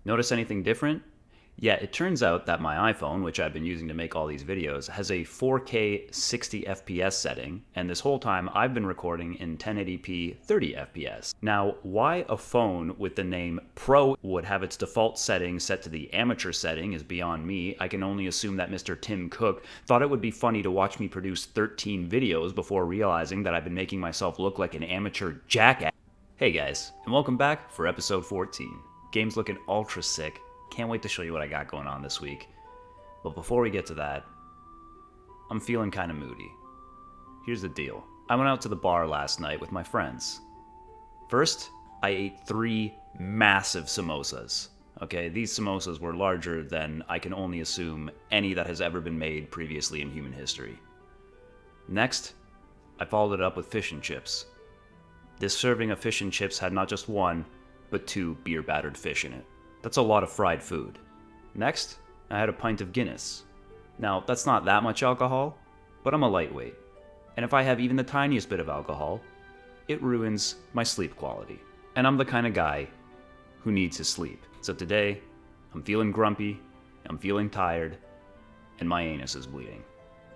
Notice anything different? Yeah, it turns out that my iPhone, which I've been using to make all these videos, has a 4K 60 FPS setting, and this whole time I've been recording in 1080p 30 FPS. Now, why a phone with the name Pro would have its default setting set to the amateur setting is beyond me. I can only assume that Mr. Tim Cook thought it would be funny to watch me produce 13 videos before realizing that I've been making myself look like an amateur jackass. Hey guys, and welcome back for episode 14. Game's looking ultra sick. Can't wait to show you what I got going on this week. But before we get to that, I'm feeling kind of moody. Here's the deal. I went out to the bar last night with my friends. First, I ate 3 massive samosas. Okay, these samosas were larger than I can only assume any that has ever been made previously in human history. Next, I followed it up with fish and chips. This serving of fish and chips had not just 1, but 2 beer-battered fish in it. That's a lot of fried food. Next, I had a pint of Guinness. Now, that's not that much alcohol, but I'm a lightweight. And if I have even the tiniest bit of alcohol, it ruins my sleep quality. And I'm the kind of guy who needs his sleep. So today, I'm feeling grumpy, I'm feeling tired, and my anus is bleeding.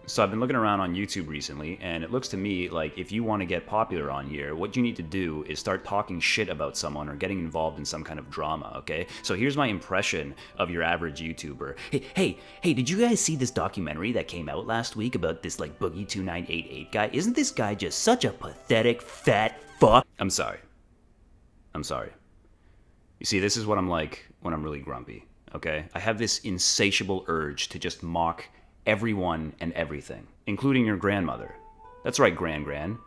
So I've been looking around on YouTube recently, and it looks to me like if you want to get popular on here, what you need to do is start talking shit about someone or getting involved in some kind of drama, okay? So here's my impression of your average YouTuber. Hey, did you guys see this documentary that came out last week about this like Boogie2988 guy? Isn't this guy just such a pathetic fat fuck? I'm sorry. You see, this is what I'm like when I'm really grumpy, okay? I have this insatiable urge to just mock everyone and everything, including your grandmother. That's right, Gran.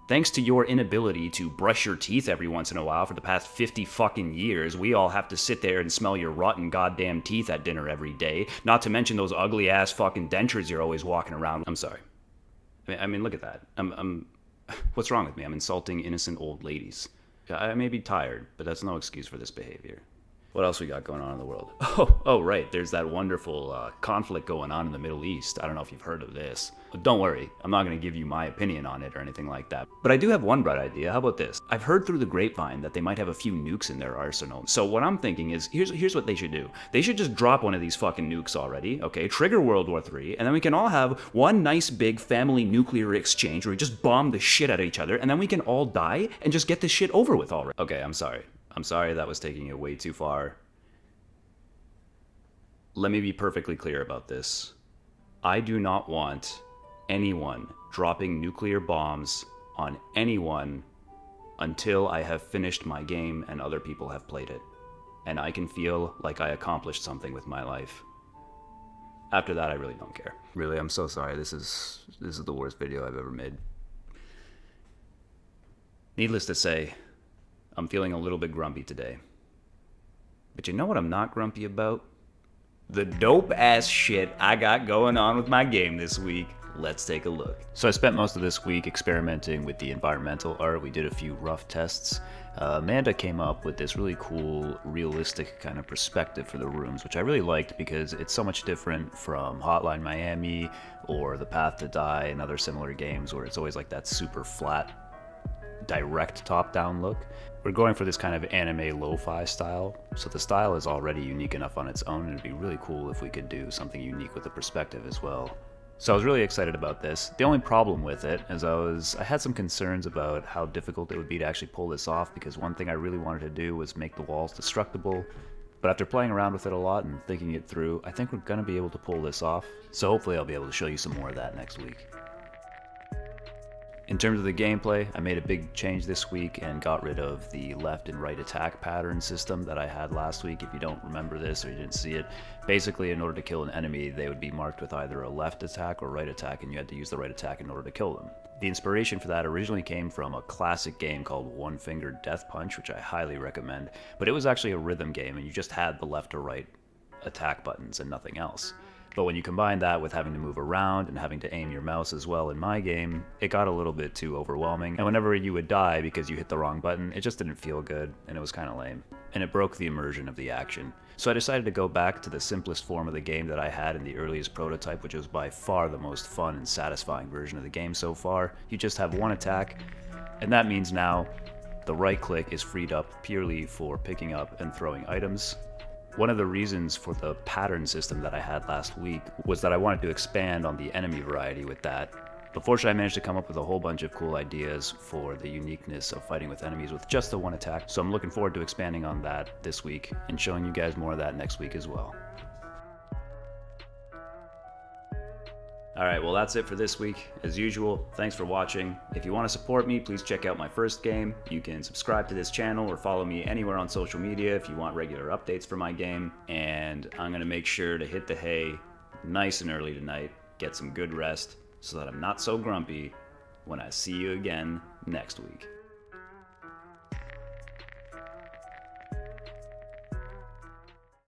Thanks to your inability to brush your teeth every once in a while for the past 50 fucking years, we all have to sit there and smell your rotten goddamn teeth at dinner every day, not to mention those ugly ass fucking dentures you're always walking around. I'm sorry. I mean, look at that. What's wrong with me? I'm insulting innocent old ladies. I may be tired, but that's no excuse for this behavior. What else we got going on in the world? Oh, right. There's that wonderful conflict going on in the Middle East. I don't know if you've heard of this. But don't worry, I'm not going to give you my opinion on it or anything like that. But I do have one bright idea. How about this? I've heard through the grapevine that they might have a few nukes in their arsenal. So what I'm thinking is, here's what they should do. They should just drop one of these fucking nukes already, okay? Trigger World War III, and then we can all have one nice big family nuclear exchange where we just bomb the shit out of each other, and then we can all die and just get this shit over with already. Okay, I'm sorry that was taking it way too far. Let me be perfectly clear about this. I do not want anyone dropping nuclear bombs on anyone until I have finished my game and other people have played it, and I can feel like I accomplished something with my life. After that, I really don't care. Really, I'm so sorry. This is the worst video I've ever made. Needless to say, I'm feeling a little bit grumpy today. But you know what I'm not grumpy about? The dope ass shit I got going on with my game this week. Let's take a look. So I spent most of this week experimenting with the environmental art. We did a few rough tests. Amanda came up with this really cool, realistic kind of perspective for the rooms, which I really liked because it's so much different from Hotline Miami or The Path to Die and other similar games where it's always like that super flat, direct top-down look. We're going for this kind of anime lo-fi style, so the style is already unique enough on its own, and it'd be really cool if we could do something unique with the perspective as well. So I was really excited about this. The only problem with it is I had some concerns about how difficult it would be to actually pull this off, because one thing I really wanted to do was make the walls destructible, but after playing around with it a lot and thinking it through, I think we're going to be able to pull this off, so hopefully I'll be able to show you some more of that next week. In terms of the gameplay, I made a big change this week and got rid of the left and right attack pattern system that I had last week. If you don't remember this or you didn't see it, basically in order to kill an enemy, they would be marked with either a left attack or right attack, and you had to use the right attack in order to kill them. The inspiration for that originally came from a classic game called One Finger Death Punch, which I highly recommend, but it was actually a rhythm game and you just had the left or right attack buttons and nothing else. But when you combine that with having to move around and having to aim your mouse as well in my game, it got a little bit too overwhelming. And whenever you would die because you hit the wrong button, it just didn't feel good, and it was kind of lame. And it broke the immersion of the action. So I decided to go back to the simplest form of the game that I had in the earliest prototype, which was by far the most fun and satisfying version of the game so far. You just have one attack, and that means now the right click is freed up purely for picking up and throwing items, One of the reasons for the pattern system that I had last week was that I wanted to expand on the enemy variety with that. But fortunately, I managed to come up with a whole bunch of cool ideas for the uniqueness of fighting with enemies with just the one attack. So I'm looking forward to expanding on that this week and showing you guys more of that next week as well. Alright, well that's it for this week. As usual, thanks for watching. If you want to support me, please check out my first game. You can subscribe to this channel or follow me anywhere on social media if you want regular updates for my game. And I'm going to make sure to hit the hay nice and early tonight, get some good rest, so that I'm not so grumpy when I see you again next week.